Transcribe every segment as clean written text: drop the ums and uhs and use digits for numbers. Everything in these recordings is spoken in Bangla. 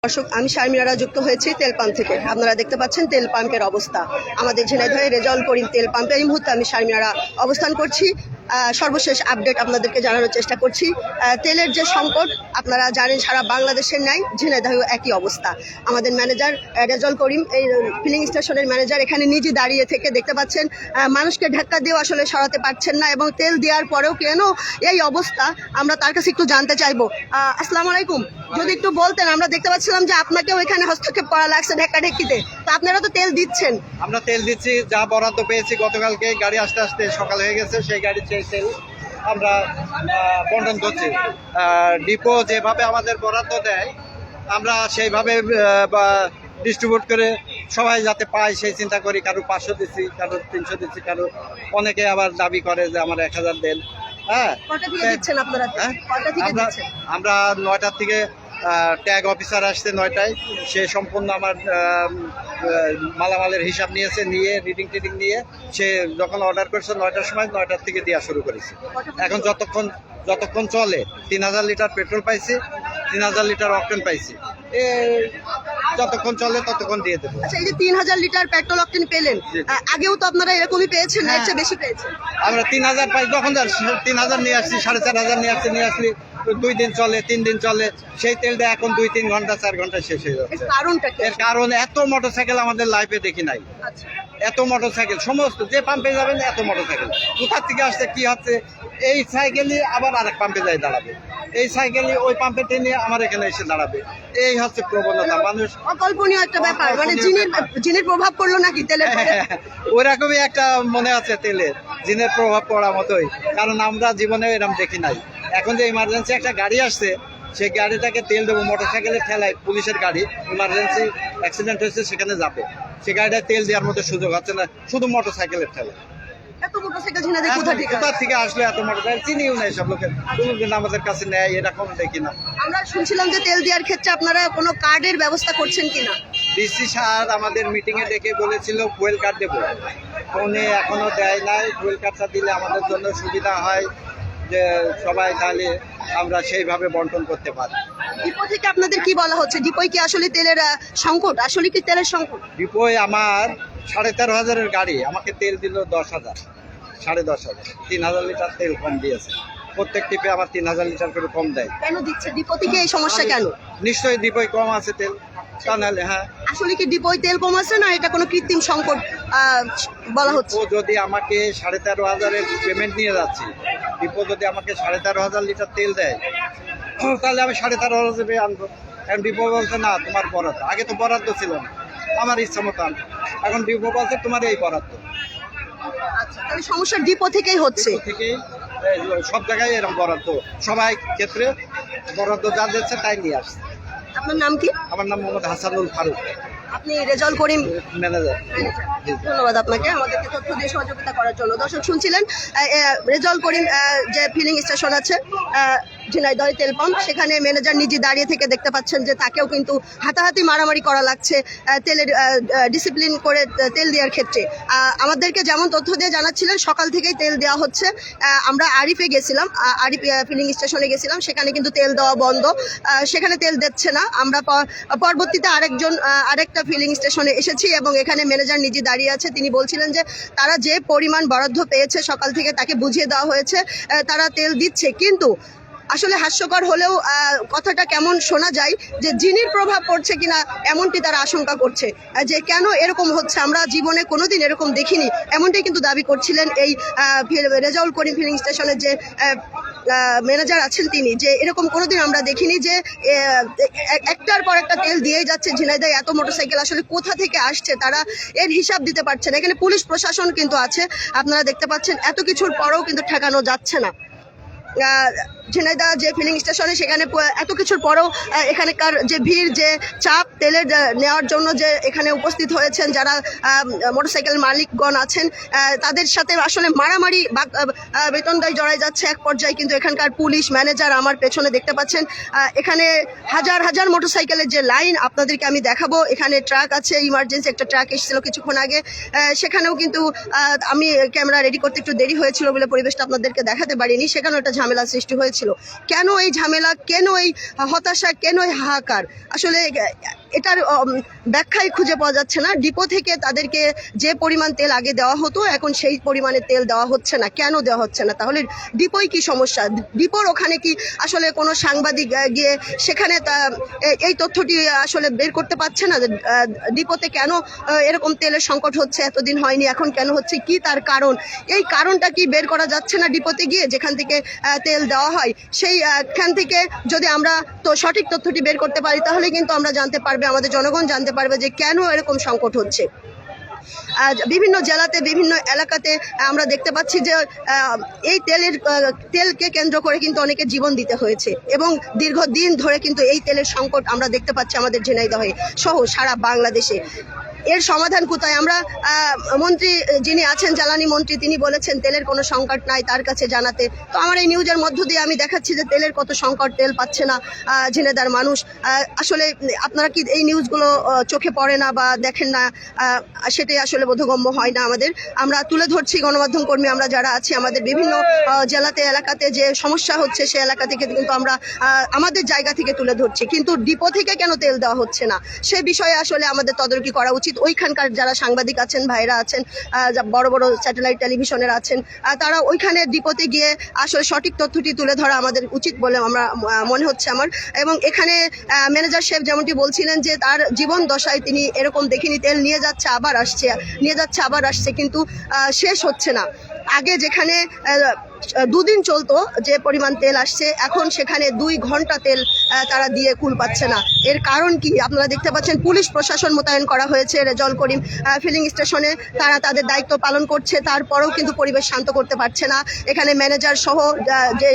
দর্শক, আমি শারমিনারা যুক্ত হয়েছি তেল পাম্প থেকে। আপনারা দেখতে পাচ্ছেন তেল পাম্পের অবস্থা। আমাদের ঝিনাইদহের রেজাউল করিম তেল পাম্পে এই মুহূর্তে আমি শারমিনারা অবস্থান করছি। সর্বশেষ আপডেট আপনাদেরকে জানানোর চেষ্টা করছি। তেলের যে সংকট আপনারা জানেন, সারা বাংলাদেশের নাই, ঝিনাইদহেও একই অবস্থা। আমাদের ম্যানেজার রেজাউল করিম, এই ফিলিং স্টেশনের ম্যানেজার, এখানে নিজে দাঁড়িয়ে থেকে দেখতে পাচ্ছেন মানুষকে ধাক্কা দিয়েও আসলে সরাতে পারছেন না, এবং তেল দেওয়ার পরেও কেন এই অবস্থা আমরা তার কাছে একটু জানতে চাইবো। আসসালামু আলাইকুম, যদি একটু বলতেন। আমরা দেখতে পাচ্ছিলাম যে আপনাকেও এখানে হস্তক্ষেপ করা লাগছে ঢাকাঢেকিতে, তো আপনারা তো তেল দিচ্ছেন। আমরা তেল দিচ্ছি, যা বরাদ্দ পেয়েছি গতকালকে, গাড়ি আসতে আসতে সকাল হয়ে গেছে, সেই গাড়ি তেল আমরা বন্টন করছি। ডিপো যেভাবে আমাদের বরাদ্দ দেয় আমরা সেইভাবে ডিস্ট্রিবিউট করে সবাই যাতে পায় সেই চিন্তা করি। কারো 500 দিচ্ছি, কারো 300 দিচ্ছি, কারো অনেকে আবার দাবি করে যে আমার 1000 দেন। হ্যাঁ, আমরা 9টার থেকে ট্যাগ অফিসার আসছে 9টায়, সে সম্পূর্ণ আমার মালামালের হিসাব নিয়েছে, নিয়ে রিডিং নিয়ে সে যখন অর্ডার করছে 9টার সময় 9টার থেকে দেওয়া শুরু করেছে। এখন যতক্ষণ চলে 3000 লিটার পেট্রোল পাইছি, 3000 লিটার অকটেন পাইছি, যতক্ষণ চলে ততক্ষণ দিয়ে দেবো। আচ্ছা, এই যে 3000 লিটার পেট্রোল অকটেন পেলেন, আগেও তো আপনারা এরকমই পেয়েছেন, এর চেয়ে বেশি পেয়েছেন? আমরা 3000 পাই, যখন 3000 নিয়ে আসছি, 4500 নিয়ে আসলি 2 দিন চলে, 3 দিন চলে, সেই তেলটা এখন 2-3 ঘন্টা 4 ঘন্টা শেষ হয়ে যাচ্ছে। কারণটা কি? এর কারণ এত মোটরসাইকেল আমাদের লাইফে দেখি নাই। এত মোটরসাইকেল, সমস্ত যে পাম্পে যাবেন এত মোটরসাইকেল, কোথা থেকে আসছে কি হচ্ছে, এই সাইকেলই আবার আরেক পাম্পে যাই দাঁড়াবে, এই সাইকেলই ওই পাম্পে টেনে আমার এখানে এসে দাঁড়াবে। এই হচ্ছে প্রবণতা। মানুষ অকল্পনীয় একটা ব্যাপার, মানে জিনের প্রভাব পড়লো নাকি তেলের? ওইরকমই একটা মনে আছে, তেলের জিনের প্রভাব পড়ার মতোই, কারণ আমরা জীবনে এরকম দেখি নাই। এখন যে ইমার্জেন্সি একটা গাড়ি আসছে, সেই গাড়িটাকে তেল দেবো, মোটরসাইকেলের ঠেলায়, পুলিশের গাড়ি ইমার্জেন্সি অ্যাক্সিডেন্ট হয়েছে সেখানে যাবে, সে গাড়িটা তেল দেওয়ার মতো সুযোগ হচ্ছে না, শুধু মোটরসাইকেলের ঠেলায়। কোথা থেকে আসলে এত মোটরসাইকেল? চিনিও না এসব লোকের, কোনোদিন আমাদের কাছে নেয় এরকম দেখি না। আমরা শুনছিলাম যে তেল দেওয়ার ক্ষেত্রে আপনারা কোনো কার্ডের ব্যবস্থা করছেন কিনা? ডিসি স্যার আমাদের মিটিংয়ে ডেকে বলেছিল ফুয়েল কার্ড দেবো, উনি এখনো দেয় নাই। ফুয়েল কার্ডটা দিলে আমাদের জন্য সুবিধা হয়, যে সবাই তাহলে আমরা সেইভাবে বন্টন করতে পারি। ডিপো থেকে আপনাদের কি বলা হচ্ছে? ডিপোয় কি আসলে তেলের সংকট? আসলে কি তেলের সংকট? ডিপোয় আমার 13,500-এর গাড়ি আমাকে তেল দিল 10,000, 10,500, 3000 লিটার তেল কম দিয়েছে। প্রত্যেক টিপে আমার 3000 লিটার করে কম দেয়। কেন দিচ্ছে? ডিপো থেকে এই সমস্যা কেন? নিশ্চয়ই ডিপোয় কম আছে তেল, তা নাহলে। হ্যাঁ, আসলে কি ডিপোয় তেল কম আছে, না এটা কোনো কৃত্রিম সংকট বলা হচ্ছে? ও যদি আমাকে 13,500-এর পেমেন্ট নিয়ে যাচ্ছি, ডিপো যদি আমাকে 13,500 লিটার তেল দেয়, তাহলে আমি 13,500 আনবো। এখন ডিপো বলছে না, তোমার বরাদ্দ। আগে তো বরাদ্দ ছিল না, আমার ইচ্ছা মতো আনবো। এখন ডিপো বলছে তোমার এই বরাদ্দ। তাহলে সমস্যা ডিপো থেকেই হচ্ছে। সব জায়গায় এরকম বরাদ্দ, সবাই ক্ষেত্রে বরাদ্দ যা দিচ্ছে তাই নিয়ে আসছে। আপনার নাম কি? আমার নাম মোহাম্মদ হাসানুল ফারুক, আপনি রেজাউল করিম ম্যানেজার। ধন্যবাদ আপনাকে আমাদেরকে তথ্য দিয়ে সহযোগিতা করার জন্য। দর্শক শুনছিলেন রেজাউল করিম যে ফিলিং স্টেশন আছে ঝিনাইদহ তেল পাম্প, সেখানে ম্যানেজার নিজে দাঁড়িয়ে থেকে দেখতে পাচ্ছেন যে তাকেও কিন্তু হাতাহাতি মারামারি করা লাগছে তেলের ডিসিপ্লিন করে তেল দেওয়ার ক্ষেত্রে। আমাদেরকে যেমন তথ্য দিয়ে জানাচ্ছিলেন সকাল থেকেই তেল দেওয়া হচ্ছে। আমরা আরিফে গেছিলাম, আরিফ ফিলিং স্টেশনে গেছিলাম, সেখানে কিন্তু তেল দেওয়া বন্ধ, সেখানে তেল দিচ্ছে না। আমরা পরবর্তীতে আরেকটা ফিলিং স্টেশনে এসেছি, এবং এখানে ম্যানেজার নিজে দাঁড়িয়ে আছে। তিনি বলছিলেন যে তারা যে পরিমাণ বরাদ্দ পেয়েছে সকাল থেকে তাকে বুঝিয়ে দেওয়া হয়েছে, তারা তেল দিচ্ছে। কিন্তু আসলে হাস্যকর হলেও কথাটা কেমন শোনা যায় যে জিনের প্রভাব পড়ছে কিনা এমনটি তারা আশঙ্কা করছে, যে কেন এরকম হচ্ছে, আমরা জীবনে কোনোদিন এরকম দেখিনি, এমনটাই কিন্তু দাবি করছিলেন এই রেজাউল করিম ফিলিং স্টেশনের যে ম্যানেজার আছেন তিনি, যে এরকম কোনোদিন আমরা দেখিনি যে একটার পর একটা তেল দিয়েই যাচ্ছে ঝিনাইদহে। এত মোটরসাইকেল আসলে কোথা থেকে আসছে তারা এর হিসাব দিতে পারছে না। এখানে পুলিশ প্রশাসন কিন্তু আছে, আপনারা দেখতে পাচ্ছেন, এত কিছুর পরেও কিন্তু ঠেকানো যাচ্ছে না। ঝিনাইদহ যে ফিলিং স্টেশনে, সেখানে এত কিছুর পরেও এখানকার যে ভিড়, যে চাপ তেলের নেওয়ার জন্য যে এখানে উপস্থিত হয়েছেন যারা মোটরসাইকেল মালিকগণ আছেন, তাদের সাথে আসলে মারামারি বেতনদায় জড়াই যাচ্ছে এক পর্যায়ে। কিন্তু এখানকার পুলিশ ম্যানেজার আমার পেছনে দেখতে পাচ্ছেন, এখানে হাজার হাজার মোটরসাইকেলের যে লাইন আপনাদেরকে আমি দেখাবো। এখানে ট্রাক আছে, ইমার্জেন্সি একটা ট্রাক এসেছিল কিছুক্ষণ আগে, সেখানেও কিন্তু আমি ক্যামেরা রেডি করতে একটু দেরি হয়েছিল বলে পরিবেশটা আপনাদেরকে দেখাতে পারিনি, সেখানেও একটা ঝামেলা সৃষ্টি হয়েছে। হয়েছিল। কেন এই ঝামেলা, কেন এই হতাশা, কেন এই হাহাকার? আসলে এটার ব্যাখ্যাই খুঁজে পাওয়া যাচ্ছে না। ডিপো থেকে তাদেরকে যে পরিমাণ তেল আগে দেওয়া হতো এখন সেই পরিমাণে তেল দেওয়া হচ্ছে না। কেন দেওয়া হচ্ছে না? তাহলে ডিপোই কি সমস্যা? ডিপোর ওখানে কি আসলে কোনো সাংবাদিক গিয়ে সেখানে এই তথ্যটি আসলে বের করতে পারছে না? ডিপোতে কেন এরকম তেলের সংকট হচ্ছে, এতদিন হয়নি এখন কেন হচ্ছে, কি তার কারণ? এই কারণটা কি বের করা যাচ্ছে না ডিপোতে গিয়ে, যেখান থেকে তেল দেওয়া হয় সেইখান থেকে যদি আমরা তো সঠিক তথ্যটি বের করতে পারি তাহলে কিন্তু আমরা জানতে পারবে, আমাদের জনগণ জানতে পারবে যে কেন এরকম সংকট হচ্ছে। বিভিন্ন জেলাতে বিভিন্ন এলাকাতে আমরা দেখতে পাচ্ছি যে এই তেলকে কেন্দ্র করে কিন্তু অনেকে জীবন দিতে হয়েছে এবং দীর্ঘদিন ধরে কিন্তু এই তেলের সংকট আমরা দেখতে পাচ্ছি আমাদের ঝিনাইদহে সহ সারা বাংলাদেশে। এর সমাধান কোথায়? আমরা মন্ত্রী যিনি আছেন, জ্বালানি মন্ত্রী, তিনি বলেছেন তেলের কোনো সংকট নাই, তার কাছে জানাতে। তো আমার এই নিউজের মধ্য দিয়ে আমি দেখাচ্ছি যে তেলের কত সংকট, তেল পাচ্ছে না ঝিনাইদহের মানুষ। আসলে আপনারা কি এই নিউজগুলো চোখে পড়ে না বা দেখেন না? সেটাই আসলে বোধগম্য হয় না আমাদের। আমরা তুলে ধরছি, গণমাধ্যম কর্মী আমরা যারা আছি আমাদের বিভিন্ন জেলাতে এলাকাতে যে সমস্যা হচ্ছে সে এলাকা থেকে কিন্তু আমরা আমাদের জায়গা থেকে তুলে ধরছি, কিন্তু ডিপো থেকে কেন তেল দেওয়া হচ্ছে না সে বিষয়ে আসলে আমাদের তদারকি করা উচিত। ওইখানকার যারা সাংবাদিক আছেন, ভাইরা আছেন, বড় বড় স্যাটেলাইট টেলিভিশনের আছেন, তারা ওইখানে ডিপোতে গিয়ে আসলে সঠিক তথ্যটি তুলে ধরা আমাদের উচিত বলে আমরা মনে হচ্ছে আমার। এবং এখানে ম্যানেজার সাহেব যেমনটি বলছিলেন যে তার জীবন দশায় তিনি এরকম দেখিনি, তেল নিয়ে যাচ্ছে আবার আসছে, কিন্তু শেষ হচ্ছে না। আগে যেখানে 2 দিন চলতো যে পরিমাণ তেল আসছে, এখন সেখানে 2 ঘন্টা তেল তারা দিয়ে কুল পাচ্ছে না। এর কারণ কি? আপনারা দেখতে পাচ্ছেন পুলিশ প্রশাসন মোতায়েন করা হয়েছে রেজাউল করিম ফিলিং স্টেশনে, তারা তাদের দায়িত্ব পালন করছে, তারপরেও কিন্তু পরিবেশ শান্ত করতে পারছে না। এখানে ম্যানেজার সহ যে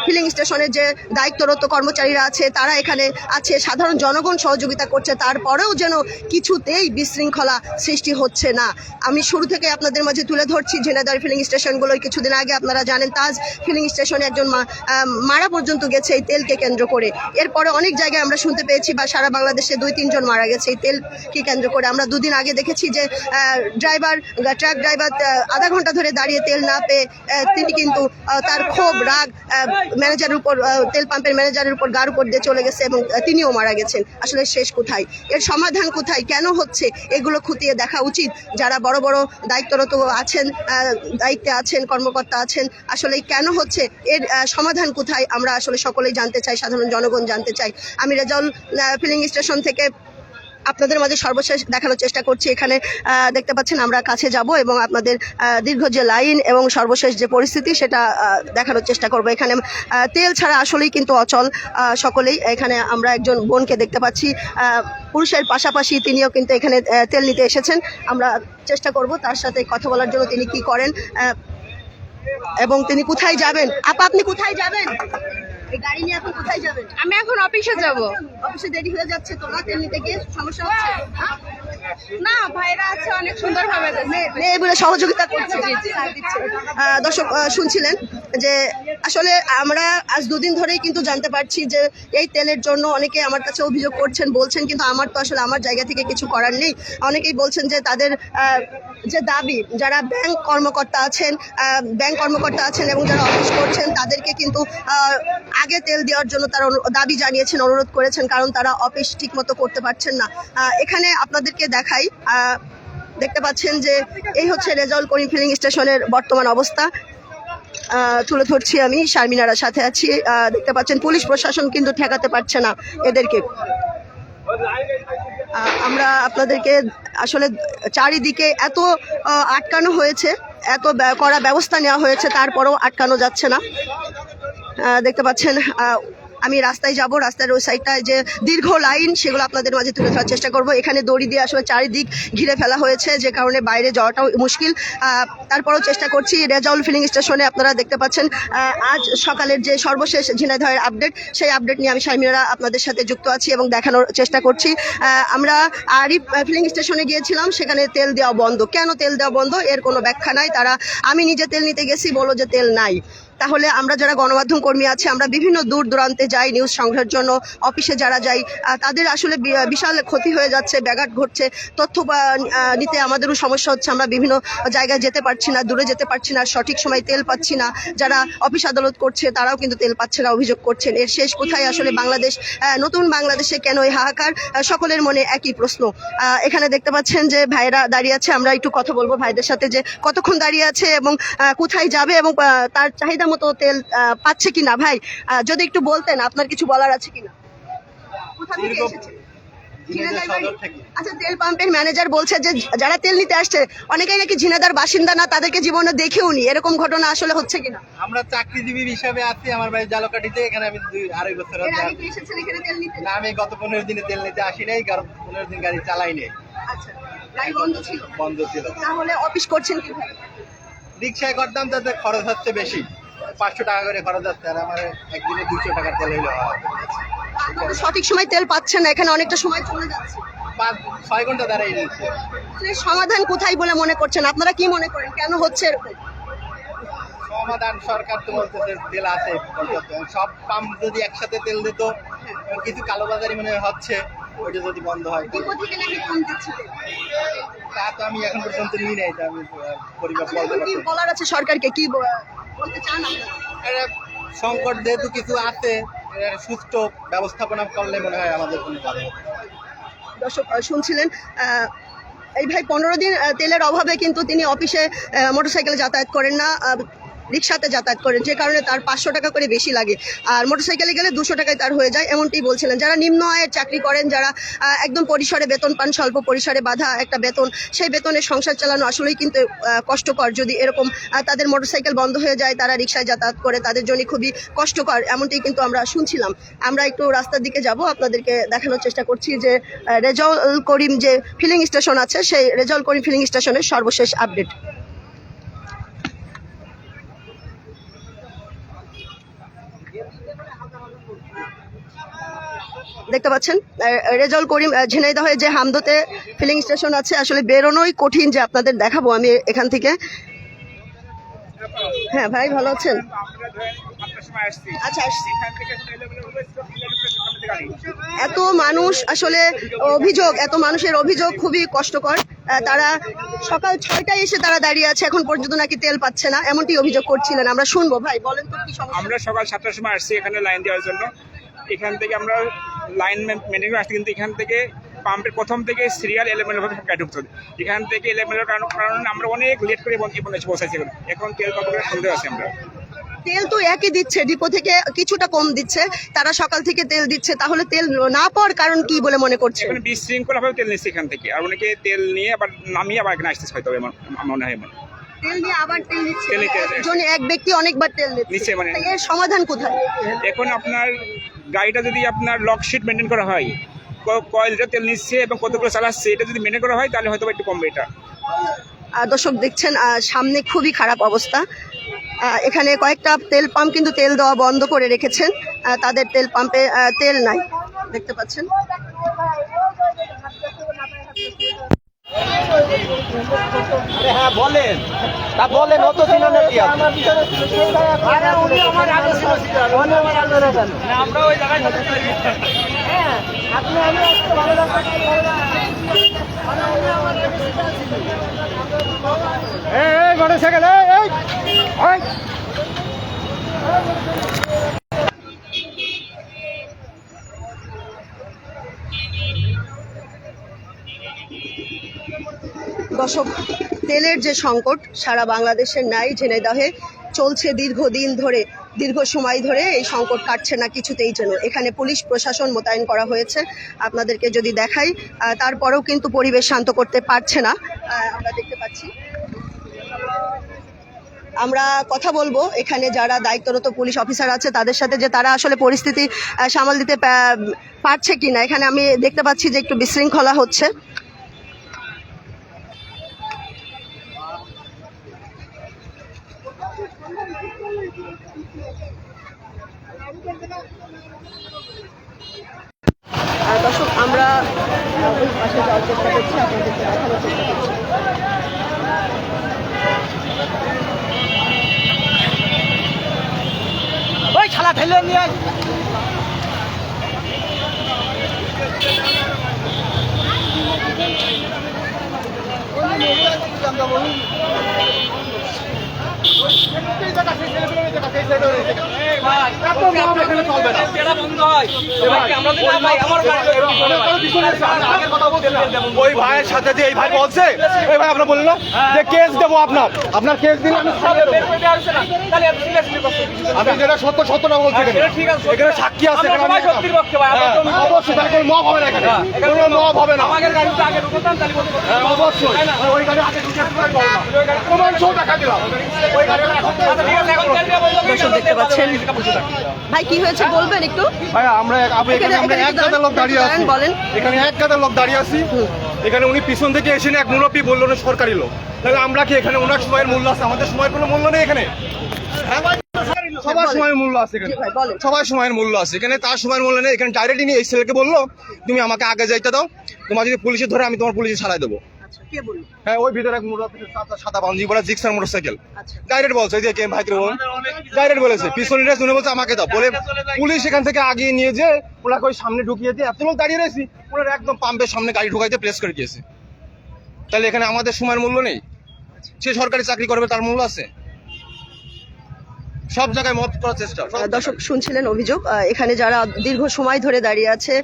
ফিলিং স্টেশনের যে দায়িত্বরত কর্মচারীরা আছে তারা এখানে আছে, সাধারণ জনগণ সহযোগিতা করছে, তারপরেও যেন কিছুতেই বিশৃঙ্খলা সৃষ্টি হচ্ছে না। আমি শুরু থেকে আপনাদের মাঝে তুলে ধরছি ঝিনাইদহ ফিলিং স্টেশনগুলোই। কিছুদিন আগে আপনারা জানেন তাজ ফিলিং স্টেশনে একজন মারা পর্যন্ত গেছে এই তেলকে কেন্দ্র করে। এরপরে অনেক জায়গায় আমরা শুনতে পেয়েছি বা সারা বাংলাদেশে 2-3 জন মারা গেছে এই তেলকে কেন্দ্র করে। আমরা 2 দিন আগে দেখেছি যে ট্রাক ড্রাইভার আধা ঘন্টা ধরে দাঁড়িয়ে তেল না পেয়ে তিনি কিন্তু তার ক্ষোভ, রাগ ম্যানেজারের উপর, তেল পাম্পের ম্যানেজারের উপর, গার উপর দিয়ে চলে গেছে এবং তিনিও মারা গেছেন। আসলে শেষ কোথায়? এর সমাধান কোথায়? কেন হচ্ছে? এগুলো খতিয়ে দেখা উচিত। যারা বড় বড় দায়িত্বরত আছেন, দায়িত্বে আছেন, কর্মকর্তা আছেন, আসলে কেন হচ্ছে, এর সমাধান কোথায় আমরা আসলে সকলেই জানতে চাই, সাধারণ জনগণ জানতে চাই। আমি রেজাউল ফিলিং স্টেশন থেকে আপনাদের মাঝে সর্বশেষ দেখানোর চেষ্টা করছি। এখানে দেখতে পাচ্ছেন আমরা কাছে যাব এবং আপনাদের দীর্ঘ যে লাইন এবং সর্বশেষ যে পরিস্থিতি সেটা দেখানোর চেষ্টা করব। এখানে তেল ছাড়া আসলেই কিন্তু অচল সকলেই। এখানে আমরা একজন বোনকে দেখতে পাচ্ছি, পুরুষের পাশাপাশি তিনিও কিন্তু এখানে তেল নিতে এসেছেন। আমরা চেষ্টা করব তার সাথে কথা বলার জন্য, তিনি কি করেন এবং তিনি কোথায় যাবেন। আপা, আপনি কোথায় যাবেন? এই গাড়ি নিয়ে এখন কোথায় যাবেন? আমি এখন অফিসে যাব। অফিসে দেরি হয়ে যাচ্ছে তো না? তেল নিতে গিয়ে সমস্যা হচ্ছে? না, ভাইরা আছে, অনেক সুন্দরভাবে মেয়েগুলো সহযোগিতা করছে। দর্শক শুনছিলেন যে আসলে আমরা আজ 2 দিন ধরেই কিন্তু জানতে পারছি যে এই তেলের জন্য অনেকে আমার কাছে অভিযোগ করছেন, বলছেন, কিন্তু আমার তো আসলে আমার জায়গা থেকে কিছু করার নেই। অনেকেই বলছেন যে তাদের যে দাবি, যারা ব্যাংক কর্মকর্তা আছেন এবং যারা অফিস করছেন তাদেরকে কিন্তু আগে তেল দেওয়ার জন্য তারা দাবি জানিয়েছেন, অনুরোধ করেছেন, কারণ তারা অফিস ঠিকমতো করতে পারছেন না। এখানে আপনাদেরকে দেখাই, দেখতে পাচ্ছেন যে এই হচ্ছে রেজাউল করিম ফিলিং স্টেশনের বর্তমান অবস্থা। তুলে ধরছি আমি, শারমিনারা সাথে আছি। দেখতে পাচ্ছেন পুলিশ প্রশাসন কিন্তু ঠেকাতে পারছে না এদেরকে। আমরা আপনাদেরকে আসলে চারিদিকে এত আটকানো হয়েছে, এত কড়া ব্যবস্থা নেওয়া হয়েছে, তারপরেও আটকানো যাচ্ছে না। দেখতে পাচ্ছেন আমি রাস্তায় যাব, রাস্তার ওই সাইডটায় যে দীর্ঘ লাইন সেগুলো আপনাদের মাঝে তুলে ধরার চেষ্টা করব। এখানে দড়ি দিয়ে আসলে চারিদিক ঘিরে ফেলা হয়েছে, যে কারণে বাইরে যাওয়াটাও মুশকিল। তারপরেও চেষ্টা করছি। রেজাউল ফিলিং স্টেশনে আপনারা দেখতে পাচ্ছেন আজ সকালের যে সর্বশেষ ঝিনাইদহের আপডেট, সেই আপডেট নিয়ে আমি শারমিনারা আপনাদের সাথে যুক্ত আছি এবং দেখানোর চেষ্টা করছি। আমরা আরিফ ফিলিং স্টেশনে গিয়েছিলাম, সেখানে তেল দেওয়া বন্ধ। কেন তেল দেওয়া বন্ধ এর কোনো ব্যাখ্যা নাই। আমি নিজে তেল নিতে গেছি, বলো যে তেল নাই। তাহলে আমরা যারা গণমাধ্যম কর্মী আছি আমরা বিভিন্ন দূর দূরান্তে যাই নিউজ সংগ্রহের জন্য, অফিসে যারা যাই তাদের আসলে বিশাল ক্ষতি হয়ে যাচ্ছে, ব্যাঘাত ঘটছে, তথ্য নিতে আমাদেরও সমস্যা হচ্ছে। আমরা বিভিন্ন জায়গায় যেতে পারছি না, দূরে যেতে পারছি না, সঠিক সময় তেল পাচ্ছি না। যারা অফিস আদালত করছে তারাও কিন্তু তেল পাচ্ছে না, অভিযোগ করছেন। এর শেষ কোথায় আসলে বাংলাদেশ, নতুন বাংলাদেশে কেন এই হাহাকার? সকলের মনে একই প্রশ্ন। এখানে দেখতে পাচ্ছেন যে ভাইরা দাঁড়িয়ে আছে, আমরা একটু কথা বলবো ভাইদের সাথে যে কতক্ষণ দাঁড়িয়ে আছে এবং কোথায় যাবে এবং তার চাহিদা মতো তেল পাচ্ছে কিনা। ভাই যদি একটু বলতেন আপনার কিছু বলার আছে কিনা। কোথা থেকে এসেছেন? ঝিনাইদহ বাড়ি? আচ্ছা, তেল পাম্পের ম্যানেজার বলছে যে যারা তেল নিতে আসছে অনেকেই নাকি ঝিনাইদহর বাসিন্দা না, তাদেরকে জীবনে দেখেও নি, এরকম ঘটনা আসলে হচ্ছে কিনা? আমরা চাকরিজীবী হিসাবে আছি, আমার বাড়ি জালকাঠিতে, এখানে আমি 2-2.5 বছর এর আগে কি এসেছেন এখানে তেল নিতে? না, আমি গত 15 দিনে তেল নিতে আসি নাই, কারণ 15 দিন গাড়ি চালাই নেই, আচ্ছা, গাড়ি বন্ধ ছিল। বন্ধ ছিল। তাহলে অফিস করছেন কিভাবে? রিক্সায় করতাম, তাতে খরচ হচ্ছে বেশি, 500 টাকা করে খরচ হচ্ছে, আর আমার একদিনে 200 টাকার তেল হইলে হয়। আপনারা সঠিক সময় তেল পাচ্ছেন না, এখানে অনেকটা সময় চলে যাচ্ছে। 5-6 ঘন্টা দাঁড়িয়ে নিচ্ছে। তাহলে সমাধান কোথায় বলে মনে করছেন? আপনারা কি মনে করেন কেন হচ্ছে এরকম? সমাধান সরকার তো বলতেছে তেল আছে, সব পাম্প যদি একসাথে তেল দিত, কিছু কালোবাজারি মনে হয় হচ্ছে, ওইটা যদি বন্ধ হয়। ডিপো থেকে নাকি কম দিচ্ছে তেল। তা তো আমি এখন পর্যন্ত নিই নাই, তা আমি পরিবার বলতে কি পারছি। বলার আছে সরকারকে, কি বলতে চান আপনারা? এটা সংকট যেহেতু কিছু আছে, এর সুষ্ঠু ব্যবস্থাপনা করলে মনে হয় আমাদের জন্য ভালো হবে। দর্শক শুনছিলেন এই ভাই 15 দিন তেলের অভাবে কিন্তু তিনি অফিসে মোটরসাইকেলে যাতায়াত করেন না, রিক্সাতে যাতায়াত করেন, যে কারণে তার 500 টাকা করে বেশি লাগে। আর মোটরসাইকেলে গেলে 200 টাকায় তার হয়ে যায়, এমনটি বলছিলেন। যারা নিম্ন আয়ের চাকরি করেন, যারা একদম পরিসরে বেতন পান, স্বল্প পরিসরে বাঁধা একটা বেতন, সেই বেতনে সংসার চালানো আসলেই কিন্তু কষ্টকর। যদি এরকম তাদের মোটরসাইকেল বন্ধ হয়ে যায়, তারা রিক্সায় যাতায়াত করে, তাদের জন্য খুবই কষ্টকর, এমনটি কিন্তু আমরা শুনছিলাম। আমরা একটু রাস্তার দিকে যাব, আপনাদেরকে দেখানোর চেষ্টা করছি যে রেজাউল করিম যে ফিলিং স্টেশন আছে, সেই রেজাউল করিম ফিলিং স্টেশনের সর্বশেষ আপডেট। দেখতে পাচ্ছেন রেজাউল করিম ঝিনাইদহে যে হামদতে ফিলিং স্টেশন আছে, আসলে বেরোনোই কঠিন যে আপনাদের দেখাবো আমি এখান থেকে। হ্যাঁ ভাই, ভালো আছেন? আচ্ছা, আসছি। এত মানুষ, আসলে অভিযোগ, এত মানুষের অভিযোগ খুবই কষ্টকর। তারা সকাল 6টায় এসে তারা দাঁড়িয়ে আছে, এখন পর্যন্ত নাকি তেল পাচ্ছে না, এমনটি অভিযোগ করছিলেন। আমরা শুনবো। ভাই বলেন তো কি সমস্যা? আমরা সকাল 7টার সময় আসছি এখানে লাইন দেওয়ার জন্য। এখান থেকে আমরা লাইন মেনটেন করে আসছি, কিন্তু এখান থেকে পাম্পের প্রথম থেকে সিরিয়াল এলোমেলোভাবে গাড়ি ঢুকতে হবে। এখান থেকে এলোমেলোর কারণে আমরা অনেক লেট করে পৌঁছাচ্ছি। এখন তেল কত করে সন্দেহ আছে। আমরা তেল তো একই দিচ্ছে, ডিপো থেকে কিছুটা কম দিচ্ছে, তারা সকাল থেকে তেল দিচ্ছে, তাহলে তেল না পাওয়ার কারণ কি বলে মনে করছে? এখানে বিশৃঙ্খলাভাবে তেল নিচ্ছে এখান থেকে, আর অনেকে তেল নিয়ে আবার নামিয়ে আবার এখানে আসতেছে, হয়তো মনে হয়। তেল নিয়ে আবার তেল নিচ্ছে, তেল নিতে একজন এক ব্যক্তি অনেকবার তেল নিচ্ছে, মানে এর সমাধান কোথায়? এখন আপনার গাড়িটা যদি আপনার লকশিট মেনটেন করা হয়, কয় লিটার তেল নিচ্ছে এবং কতগুলো চালাচ্ছে, এটা যদি মেনটেন করা হয় তাহলে হয়তো একটু কমবে এটা। দর্শক দেখছেন সামনে খুবই খারাপ অবস্থা। এখানে কয়েকটা তেল পাম্প কিন্তু তেল দেওয়া বন্ধ করে রেখেছেন, তাদের তেল পাম্পে তেল নাই, দেখতে পাচ্ছেন। হ্যাঁ বলেন, তা বলেন, অত ছিল নাকি? আমরা ওই জায়গায় মোটরসাইকেল দর্শক, তেলের যে সংকট সারা বাংলাদেশের নাই, ঝিনাইদহে চলছে দীর্ঘদিন ধরে, দীর্ঘ সময় ধরে এই সংকট কাটছে না কিছুতেই যেন। এখানে পুলিশ প্রশাসন মোতায়েন করা হয়েছে, আপনাদেরকে যদি দেখাই, তারপরেও কিন্তু পরিবেশ শান্ত করতে পারছে না, আমরা দেখতে পাচ্ছি। আমরা কথা বলবো এখানে যারা দায়িত্বরত পুলিশ অফিসার আছে তাদের সাথে, যে তারা আসলে পরিস্থিতি সামাল দিতে পারছে কিনা। এখানে আমি দেখতে পাচ্ছি যে একটু বিশৃঙ্খলা হচ্ছে। দর্শক, আমরা ওই পাশে যাওয়ার চেষ্টা করছি, আপনাদেরকে দেখানোর চেষ্টা করছি। ওই শালা ঠেলে নিয়ে ওই ভাইয়ের সাথে যে এই ভাই বলছে ওই ভাই আপনার বললেন না যে কেস দেবো আপনার কেস দিলে আমি ছাড়ে দেবো। আমি যেটা সত্য সত্য না বলছি এখানে সাক্ষী আছে অবশ্যই তার কোনো মব হবে না এখানে কোনো মব হবে না অবশ্যই ওই গাড়ি আগে ঢুকে প্রমাণ সহ টাকা দিলাম ওই গাড়ি দর্শক দেখতে পাচ্ছেন ভাই কি হয়েছে বলবেন একটু ভাই আমরা এখানে এক গাদা লোক দাঁড়িয়ে আছি বলেন এখানে এক গাদা লোক দাঁড়িয়ে আছি এখানে উনি পিছন থেকে এসে এক মুরব্বী বললো না সরকারি লোক তাহলে আমরা কি এখানে ওনার সময়ের মূল্য আছে আমাদের সময়ের কোনো মূল্য নেই এখানে সবার সময়ের মূল্য আছে এখানে সবার সময়ের মূল্য আছে এখানে তার সময়ের মূল্য নেই এখানে ডাইরেক্টলি নিয়ে এই ছেলেকে বললো তুমি আমাকে আগে যাইতে দাও তোমার যদি পুলিশে ধরে আমি তোমার পুলিশে ছাড়াই দেবো হ্যাঁ ওই ভিতরে এক মুরব্বী সাদা পাঞ্জি পরা জিক্সার মোটরসাইকেল ডাইরেক্ট বলছে যে কে ভাই ডাইরেক্ট বলেছে পিছনে শুনে বলছে আমাকে দাও বলে পুলিশ এখান থেকে আগিয়ে নিয়ে যে ওনাকে ওই সামনে ঢুকিয়ে দিয়ে এত লোক দাঁড়িয়ে রয়েছি ওনার একদম পাম্পের সামনে গাড়ি ঢুকাইতে প্লেস করে দিয়েছে তাহলে এখানে আমাদের সময়ের মূল্য নেই সে সরকারি চাকরি করবে তার মূল্য আছে সব জায়গায় মত করার চেষ্টা দর্শক শুনছিলেন অভিযোগ এখানে যারা দীর্ঘ সময় ধরে দাঁড়িয়ে আছে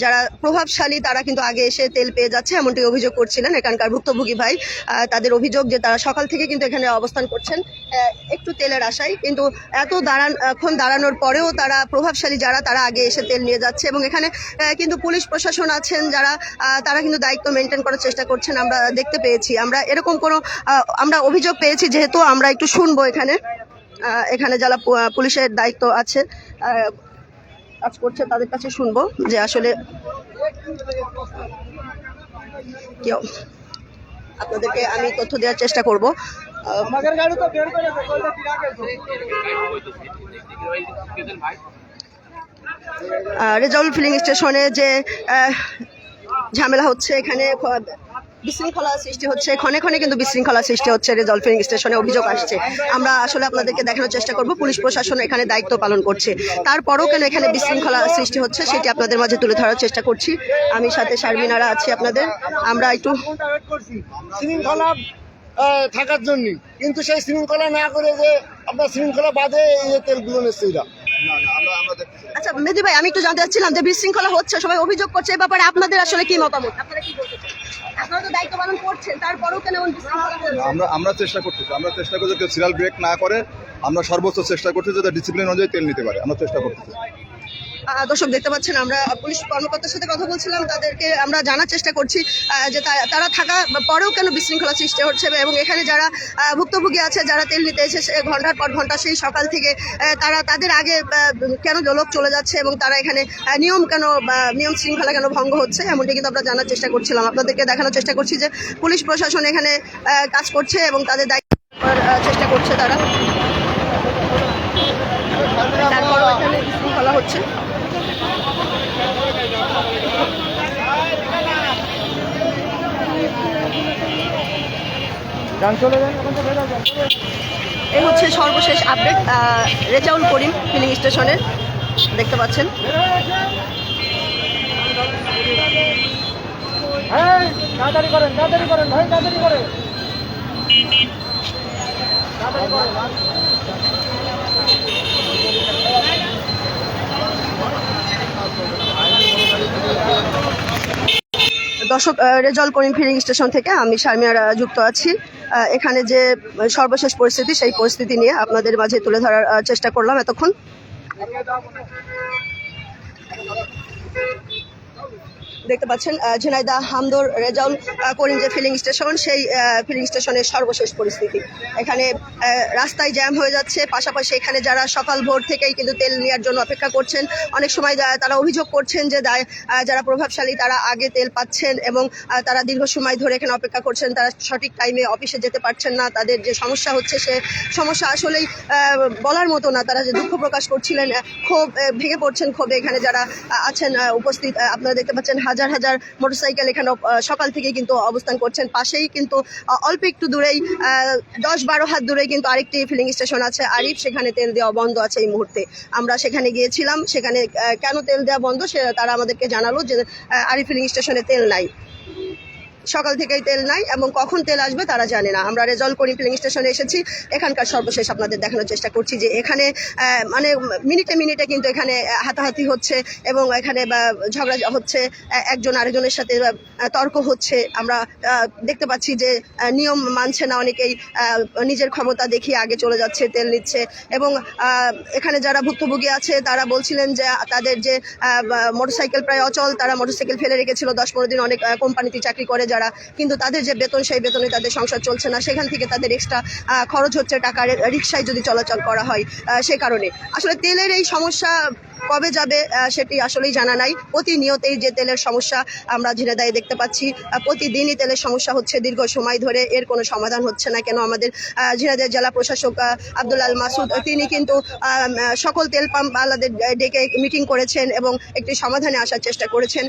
যারা প্রভাবশালী তারা কিন্তু আগে এসে তেল পেয়ে যাচ্ছে এমনটি অভিযোগ করছিলেন এখানকার ভুক্তভোগী ভাই তাদের অভিযোগ যে তারা সকাল থেকে কিন্তু এখানে অবস্থান করছেন একটু তেলের আশায় কিন্তু এত দাঁড়ানোর পরেও তারা প্রভাবশালী যারা তারা আগে এসে তেল নিয়ে যাচ্ছে এবং এখানে কিন্তু পুলিশ প্রশাসন আছেন যারা তারা কিন্তু দায়িত্ব মেনটেন করার চেষ্টা করছেন আমরা দেখতে পেয়েছি আমরা এরকম কোনো আমরা অভিযোগ পেয়েছি যেহেতু আমরা একটু শুনবো এখানে যারা পুলিশের দায়িত্ব আছে কাজ করছে তাদের কাছে শুনবো যে আসলে কেউ আপনাদেরকে আমি তথ্য দেওয়ার চেষ্টা করব রেজাউল ফিলিং স্টেশনে যে ঝামেলা হচ্ছে এখানে বিশৃঙ্খলা সৃষ্টি হচ্ছে ক্ষণে ক্ষণে কিন্তু বিশৃঙ্খলা সৃষ্টি হচ্ছে রেজাউল ফিলিং স্টেশনে অভিযোগ আসছে আমরা আসলে আপনাদেরকে দেখানোর চেষ্টা করব পুলিশ প্রশাসন এখানে দায়িত্ব পালন করছে তারপরও কেন এখানে বিশৃঙ্খলা সৃষ্টি হচ্ছে সেটি আপনাদের মাঝে তুলে ধরার চেষ্টা করছি আমি সাথে শারমিনারা আছি আপনাদের আমরা একটু শৃঙ্খলা থাকার জন্য কিন্তু সেই শৃঙ্খলা না করে যে আপনার শৃঙ্খলা বাদে এই তেলগুলো নিচ্ছে এরা আচ্ছা মেহেদী ভাই আমি একটু জানতে চাচ্ছিলাম যে বিশৃঙ্খলা হচ্ছে সবাই অভিযোগ করছে এই ব্যাপারে আপনাদের আসলে কি মতামত আপনারা কি বলতে চান আপনারা তো দায়িত্ব পালন করছেন তারপরেও কেন এমন বিশৃঙ্খলা হচ্ছে আমরা চেষ্টা করতেছি আমরা চেষ্টা করছি কেউ সিরিয়াল ব্রেক না করে আমরা সর্বোচ্চ চেষ্টা করতেছি যাতে ডিসিপ্লিন অনুযায়ী তেল নিতে পারে আমরা চেষ্টা করতেছি দর্শক দেখতে পাচ্ছেন আমরা পুলিশ কর্মকর্তার সাথে কথা বলছিলাম তাদেরকে আমরা জানার চেষ্টা করছি যে তারা থাকা পরেও কেন বিশৃঙ্খলা সৃষ্টি হচ্ছে এবং এখানে যারা ভুক্তভোগী আছে যারা তেল নিতে এসেছে ঘন্টার পর ঘন্টা সেই সকাল থেকে তারা তাদের আগে কেন লোক চলে যাচ্ছে এবং তারা এখানে নিয়ম শৃঙ্খলা কেন ভঙ্গ হচ্ছে এমনটি কিন্তু আমরা জানার চেষ্টা করছিলাম আপনাদেরকে দেখানোর চেষ্টা করছি যে পুলিশ প্রশাসন এখানে কাজ করছে এবং তাদের দায়িত্ব চেষ্টা করছে তারা তারপরও এখানে বিশৃঙ্খলা হচ্ছে এই হচ্ছে সর্বশেষ আপডেট রেজাউল করিম ফিলিং স্টেশনের দেখতে পাচ্ছেন তাড়াতাড়ি করেন ভাই তাড়াতাড়ি করেন দর্শক রেজাউল করিম ফিলিং স্টেশন থেকে আমি শারমিয়ারা যুক্ত আছি এখানে যে সর্বশেষ পরিস্থিতি সেই পরিস্থিতি নিয়ে আপনাদের মাঝে তুলে ধরার চেষ্টা করলাম এতক্ষণ দেখতে পাচ্ছেন ঝিনাইদহ হামদর রেজাউল করিম যে ফিলিং স্টেশন সেই ফিলিং স্টেশনের সর্বশেষ পরিস্থিতি এখানে রাস্তায় জ্যাম হয়ে যাচ্ছে পাশাপাশি এখানে যারা সকাল ভোর থেকেই কিন্তু তেল নেওয়ার জন্য অপেক্ষা করছেন অনেক সময় তারা অভিযোগ করছেন যে যারা প্রভাবশালী তারা আগে তেল পাচ্ছেন এবং তারা দীর্ঘ সময় ধরে এখানে অপেক্ষা করছেন তারা সঠিক টাইমে অফিসে যেতে পারছেন না তাদের যে সমস্যা হচ্ছে সে সমস্যা আসলেই বলার মতো না তারা যে দুঃখ প্রকাশ করছিলেন ক্ষোভ ভেঙে পড়ছেন ক্ষোভে এখানে যারা আছেন উপস্থিত আপনারা দেখতে পাচ্ছেন হাজার হাজার হাজার মোটরসাইকেল এখানে সকাল থেকে কিন্তু অবস্থান করছেন। পাশেই কিন্তু অল্প একটু দূরেই 10-12 হাত দূরেই কিন্তু আরেকটি ফিলিং স্টেশন আছে আরিফ, সেখানে তেল দেওয়া বন্ধ আছে এই মুহূর্তে। আমরা সেখানে গিয়েছিলাম, সেখানে কেন তেল দেওয়া বন্ধ তারা আমাদেরকে জানালো যে আরিফ ফিলিং স্টেশনে তেল নাই, সকাল থেকেই তেল নাই এবং কখন তেল আসবে তারা জানে না। আমরা রেজাল্ট করিম ফিলিং স্টেশনে এসেছি, এখানকার সর্বশেষ আপনাদের দেখানোর চেষ্টা করছি যে এখানে মানে মিনিটে মিনিটে কিন্তু এখানে হাতাহাতি হচ্ছে এবং এখানে ঝগড়া হচ্ছে, একজন আরেকজনের সাথে তর্ক হচ্ছে। আমরা দেখতে পাচ্ছি যে নিয়ম মানছে না অনেকেই, নিজের ক্ষমতা দেখিয়ে আগে চলে যাচ্ছে, তেল নিচ্ছে। এবং এখানে যারা ভুক্তভোগী আছে তারা বলছিলেন যে তাদের যে মোটরসাইকেল প্রায় অচল, তারা মোটরসাইকেল ফেলে রেখেছিল 10-15 দিন অনেক কোম্পানিতে চাকরি করে যারা, কিন্তু তাদের যে বেতন সেই বেতনে তাদের সংসার চলছে না, সেখান থেকে তাদের এক্সট্রা খরচ হচ্ছে টাকা রিক্সায় যদি চলাচল করা হয়। সে কারণে আসলে তেলের এই সমস্যা কবে যাবে সেটি আসলেই জানা নাই। প্রতিনিয়তই যে তেলের সমস্যা আমরা ঝিনাইদহে দেখতে পাচ্ছি, প্রতিদিনই তেলের সমস্যা হচ্ছে দীর্ঘ সময় ধরে, এর কোনো সমাধান হচ্ছে না কেন। আমাদের ঝিনাইদহ জেলা প্রশাসক আব্দুল আল মাসুদ তিনি কিন্তু সকল তেল পাম্প আলাদের ডেকে মিটিং করেছেন এবং একটি সমাধানে আসার চেষ্টা করেছেন।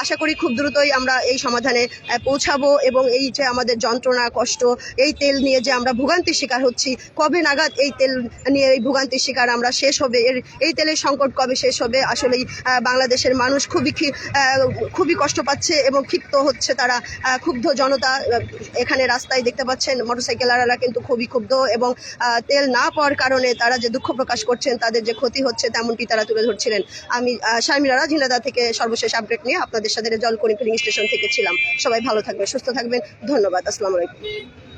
আশা করি খুব দ্রুতই আমরা এই সমাধানে পৌঁছাবো এবং এই যে আমাদের যন্ত্রণা কষ্ট, এই তেল নিয়ে যে আমরা ভোগান্তির শিকার হচ্ছি, কবে নাগাদ এই তেল নিয়ে এই ভোগান্তির শিকার আমরা শেষ হবে, এই তেলের সংকট কবে শেষ হবে। আসলেই বাংলাদেশের মানুষ খুবই কষ্ট পাচ্ছে এবং ক্ষিপ্ত হচ্ছে তারা, ক্ষুব্ধ জনতা এখানে রাস্তায় দেখতে পাচ্ছেন। মোটরসাইকেলাররা কিন্তু খুবই ক্ষুব্ধ এবং তেল না পাওয়ার কারণে তারা যে দুঃখ প্রকাশ করছেন, তাদের যে ক্ষতি হচ্ছে তেমনটি তারা তুলে ধরছিলেন। আমি শারমিন আরা ঝিনাইদহ থেকে সর্বশেষ আপডেট নিয়ে আপনাদের সাথে রেজাল্ট করিম ফিলিং স্টেশন থেকে ছিলাম। সবাই ভালো থাকবেন, সুস্থ থাকবেন, ধন্যবাদ, আসসালামু আলাইকুম।